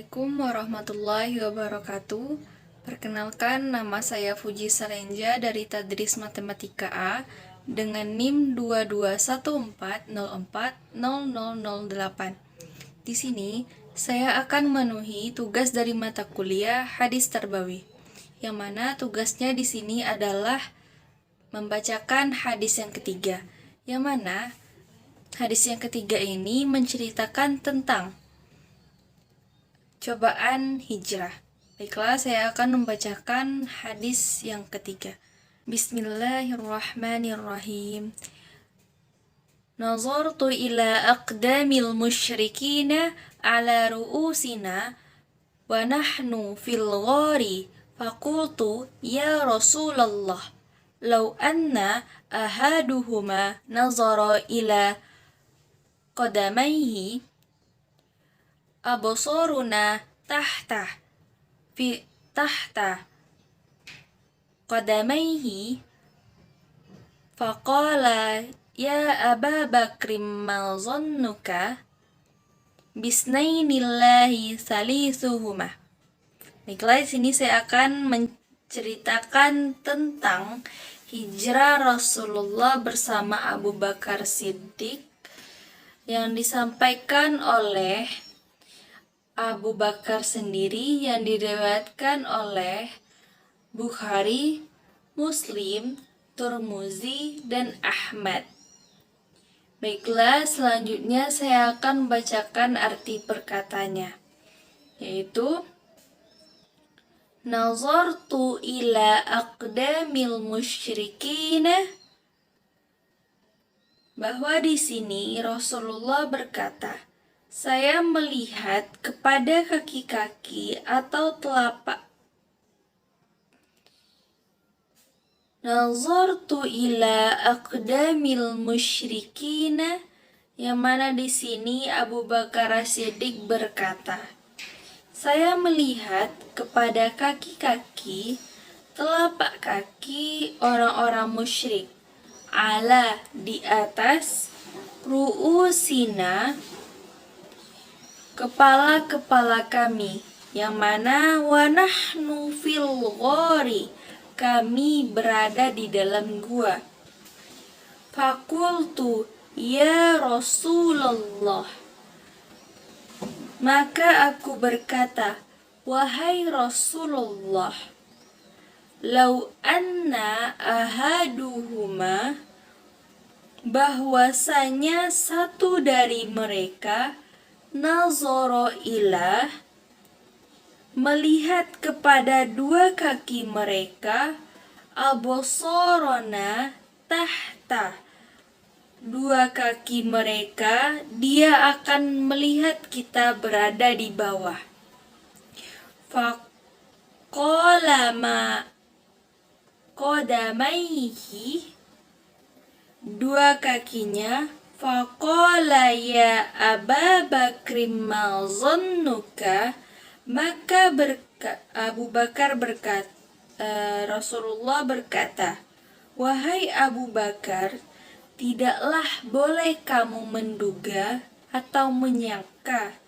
Assalamualaikum warahmatullahi wabarakatuh. Perkenalkan, nama saya Fuji Salenja dari Tadris Matematika A dengan NIM 2214040008. Di sini, saya akan memenuhi tugas dari mata kuliah Hadis Tarbawi, yang mana tugasnya di sini adalah membacakan hadis yang ketiga, yang mana hadis yang ketiga ini menceritakan tentang cobaan hijrah. Baiklah, saya akan membacakan hadis yang ketiga. Bismillahirrahmanirrahim. Nazartu ila aqdamil musyrikina ala ru'usina wa nahnu fil ghari faqultu ya Rasulullah law anna ahaduhuma nazara ila qadamayhi absaruna tahta qadamaihi faqala ya Aba Bakrim ma zannuka bisnainillahi salisuhuma. Baiklah, di sini saya akan menceritakan tentang hijrah Rasulullah bersama Abu Bakar Siddiq yang disampaikan oleh Abu Bakar sendiri, yang diriwayatkan oleh Bukhari, Muslim, Tirmizi, dan Ahmad. Baiklah, selanjutnya saya akan membacakan arti perkatanya, yaitu Nazartu ila aqdamil musyrikina, bahwa di sini Rasulullah berkata, saya melihat kepada kaki-kaki atau telapak. Nazartu ila aqdamil musyrikina, yang mana di sini Abu Bakar Siddiq berkata, saya melihat kepada kaki-kaki, telapak kaki orang-orang musyrik, ala di atas, ru'usina kepala-kepala kami, yang mana wa nahnu fil ghari, kami berada di dalam gua. Fakultu ya Rasulullah, maka aku berkata, wahai Rasulullah, lau anna ahaduhuma, bahwasanya satu dari mereka, nazara ilah, melihat kepada dua kaki mereka, absarona tahta, dua kaki mereka, dia akan melihat kita berada di bawah. Faqala ma qadamaihi, dua kakinya, faqala ya Aba Bakrim ma zannuka, maka Abu Bakar berkata, Rasulullah berkata, wahai Abu Bakar, tidaklah boleh kamu menduga atau menyangka,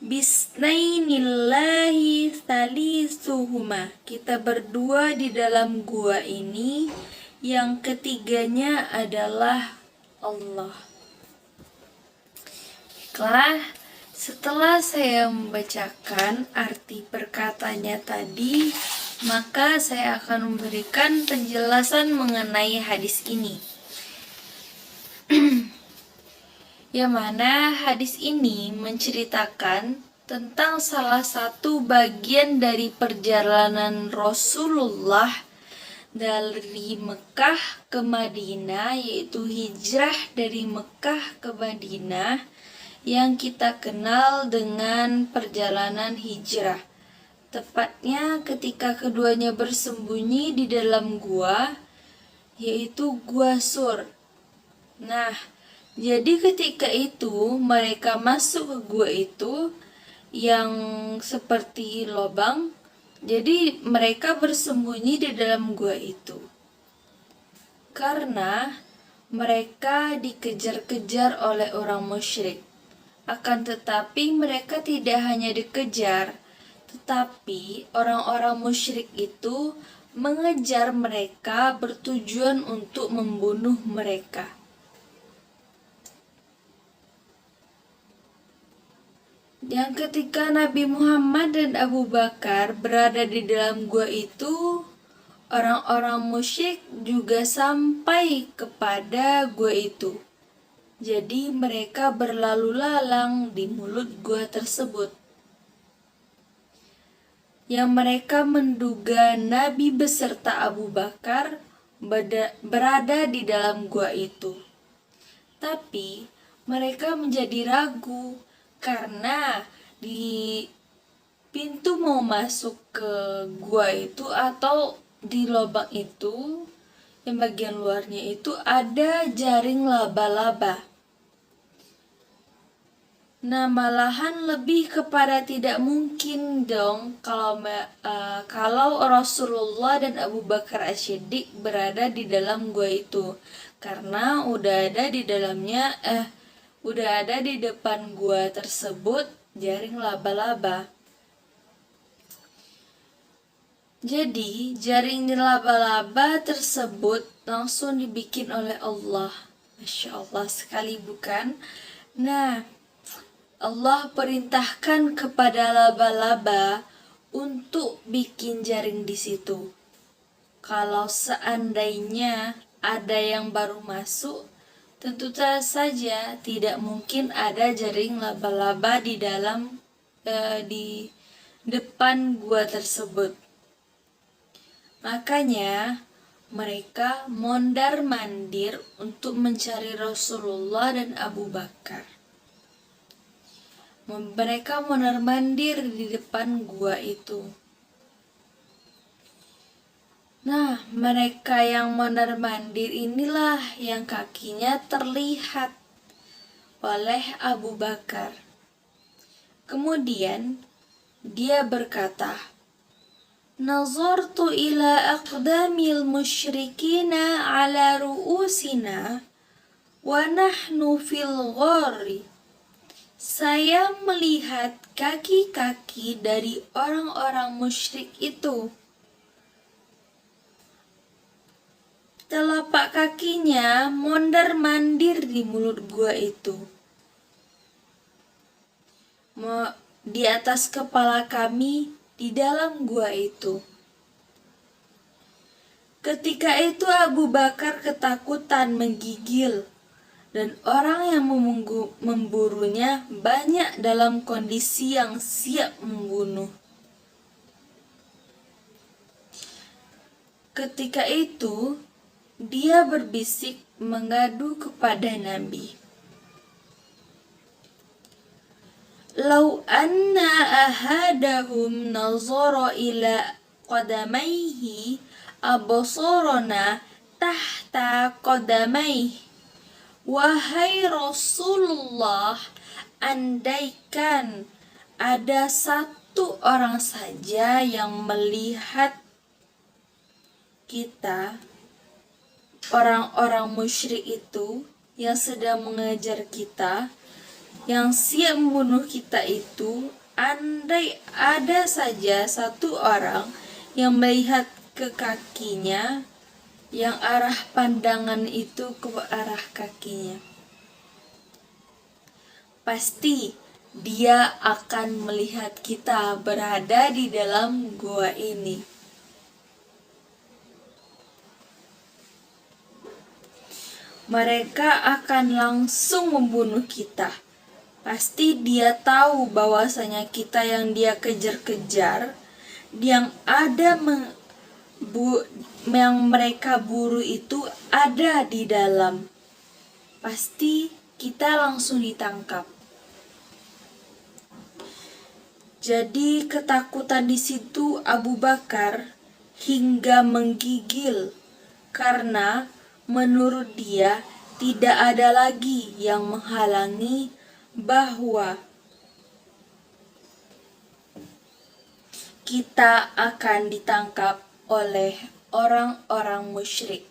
bisnainillahi salisuhuma, kita berdua di dalam gua ini, yang ketiganya adalah Allah. Setelah saya membacakan arti perkataannya tadi, maka saya akan memberikan penjelasan mengenai hadis ini. Yang mana hadis ini menceritakan tentang salah satu bagian dari perjalanan Rasulullah dari Mekah ke Madinah, yaitu hijrah dari Mekah ke Madinah, yang kita kenal dengan perjalanan hijrah. Tepatnya ketika keduanya bersembunyi di dalam gua, yaitu Gua Sur. Nah, jadi ketika itu mereka masuk ke gua itu yang seperti lubang. Jadi mereka bersembunyi di dalam gua itu karena mereka dikejar-kejar oleh orang musyrik. Akan tetapi mereka tidak hanya dikejar, tetapi orang-orang musyrik itu mengejar mereka bertujuan untuk membunuh mereka. Yang ketika Nabi Muhammad dan Abu Bakar berada di dalam gua itu, orang-orang musyrik juga sampai kepada gua itu. Jadi mereka berlalu lalang di mulut gua tersebut. Yang mereka menduga Nabi beserta Abu Bakar berada di dalam gua itu. Tapi mereka menjadi ragu karena di pintu mau masuk ke gua itu atau di lubang itu, yang bagian luarnya itu ada jaring laba-laba. Nah, malahan lebih kepada tidak mungkin dong kalau Rasulullah dan Abu Bakar As-Siddiq berada di dalam gua itu, karena udah ada di depan gua tersebut jaring laba-laba. Jadi jaring laba-laba tersebut langsung dibikin oleh Allah. Masya Allah sekali bukan? Nah, Allah perintahkan kepada laba-laba untuk bikin jaring di situ. Kalau seandainya ada yang baru masuk, tentu saja tidak mungkin ada jaring laba-laba di depan gua tersebut. Makanya mereka mondar-mandir untuk mencari Rasulullah dan Abu Bakar. Mereka mondar-mandir di depan gua itu. Nah, mereka yang mondar-mandir inilah yang kakinya terlihat oleh Abu Bakar. Kemudian dia berkata, "Nazartu ila aqdamil musyrikina ala ru'usina wa nahnu fil ghari." Saya melihat kaki-kaki dari orang-orang musyrik itu. Telapak kakinya mondar-mandir di mulut gua itu. Di atas kepala kami di dalam gua itu. Ketika itu Abu Bakar ketakutan menggigil, dan orang yang memburunya banyak dalam kondisi yang siap membunuh. Ketika itu dia berbisik mengadu kepada Nabi. "Lau anna ahadahum nazara ila qadamaihi abasarana tahta qadamaihi." Wahai Rasulullah, andaikan ada satu orang saja yang melihat kita, orang-orang musyrik itu yang sedang mengejar kita, yang siap membunuh kita itu, andai ada saja satu orang yang melihat ke kakinya, yang arah pandangan itu ke arah kakinya, pasti dia akan melihat kita berada di dalam gua ini. Mereka akan langsung membunuh kita. Pasti dia tahu bahwasanya kita yang dia kejar-kejar, yang mereka buru itu ada di dalam. Pasti kita langsung ditangkap. Jadi ketakutan di situ Abu Bakar hingga menggigil karena menurut dia tidak ada lagi yang menghalangi bahwa kita akan ditangkap oleh orang-orang musyrik.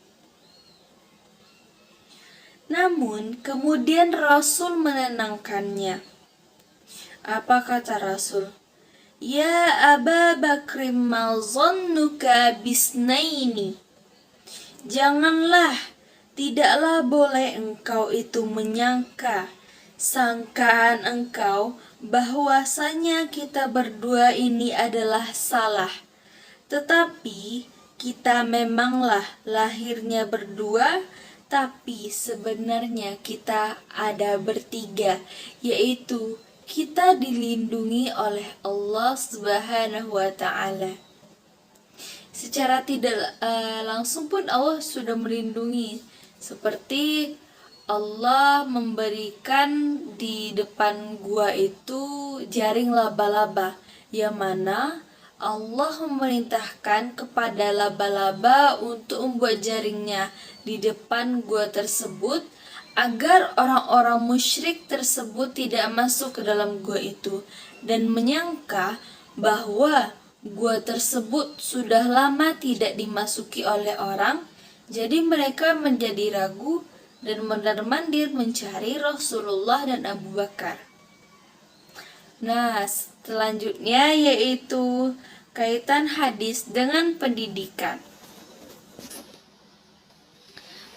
Namun kemudian Rasul menenangkannya. Apa kata Rasul? Ya Aba Bakrim ma zannuka bisnaini. Janganlah, tidaklah boleh engkau itu menyangka, sangkaan engkau bahwasanya kita berdua ini adalah salah. Tetapi kita memanglah lahirnya berdua, tapi sebenarnya kita ada bertiga, yaitu kita dilindungi oleh Allah Subhanahu wa Ta'ala. Secara tidak langsung pun Allah sudah melindungi, seperti Allah memberikan di depan gua itu jaring laba-laba, yang mana Allah memerintahkan kepada laba-laba untuk membuat jaringnya di depan gua tersebut agar orang-orang musyrik tersebut tidak masuk ke dalam gua itu dan menyangka bahwa gua tersebut sudah lama tidak dimasuki oleh orang, jadi mereka menjadi ragu dan mondar-mandir mencari Rasulullah dan Abu Bakar. Nah, selanjutnya yaitu kaitan hadis dengan pendidikan.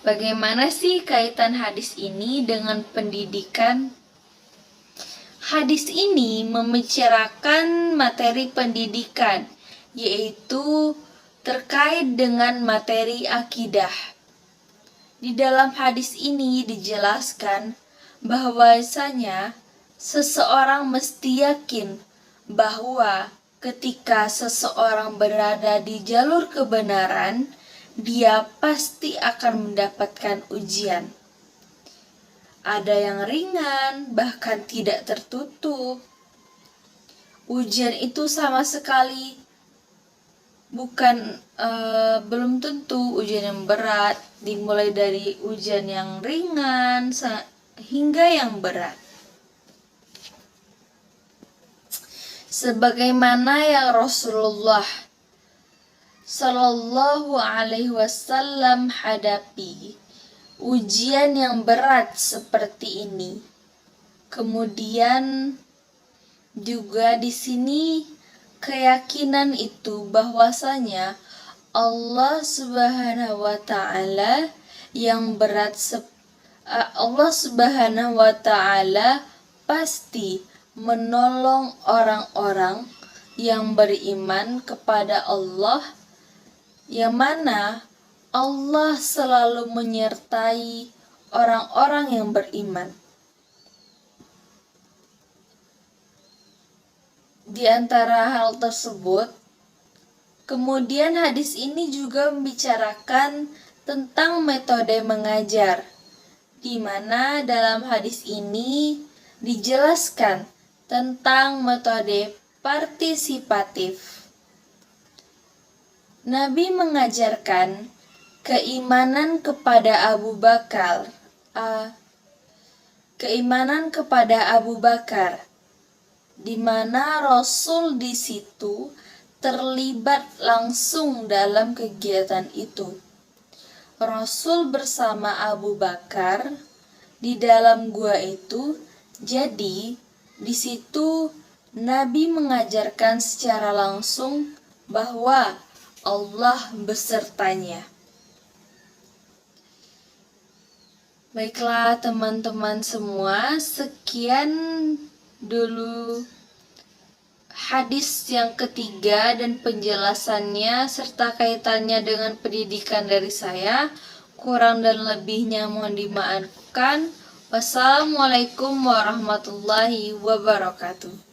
Bagaimana sih kaitan hadis ini dengan pendidikan? Hadis ini membicarakan materi pendidikan, yaitu terkait dengan materi akidah. Di dalam hadis ini dijelaskan bahwasanya seseorang mesti yakin bahwa ketika seseorang berada di jalur kebenaran, dia pasti akan mendapatkan ujian. Ada yang ringan, bahkan tidak tertutup. Ujian itu sama sekali belum tentu ujian yang berat, dimulai dari ujian yang ringan hingga yang berat. Sebagaimana yang Rasulullah Sallallahu Alaihi Wasallam hadapi ujian yang berat seperti ini. Kemudian juga di sini keyakinan itu bahwasanya Allah Subhanahu wa Ta'ala Allah Subhanahu wa Ta'ala pasti menolong orang-orang yang beriman kepada Allah, yang mana Allah selalu menyertai orang-orang yang beriman. Di antara hal tersebut, kemudian hadis ini juga membicarakan tentang metode mengajar, di mana dalam hadis ini dijelaskan tentang metode partisipatif. Nabi mengajarkan keimanan kepada Abu Bakar, di mana Rasul di situ terlibat langsung dalam kegiatan itu. Rasul bersama Abu Bakar di dalam gua itu, jadi di situ Nabi mengajarkan secara langsung bahwa Allah besertanya. Baiklah teman-teman semua, sekian dulu hadis yang ketiga dan penjelasannya serta kaitannya dengan pendidikan dari saya. Kurang dan lebihnya mohon dimaafkan. Wassalamualaikum warahmatullahi wabarakatuh.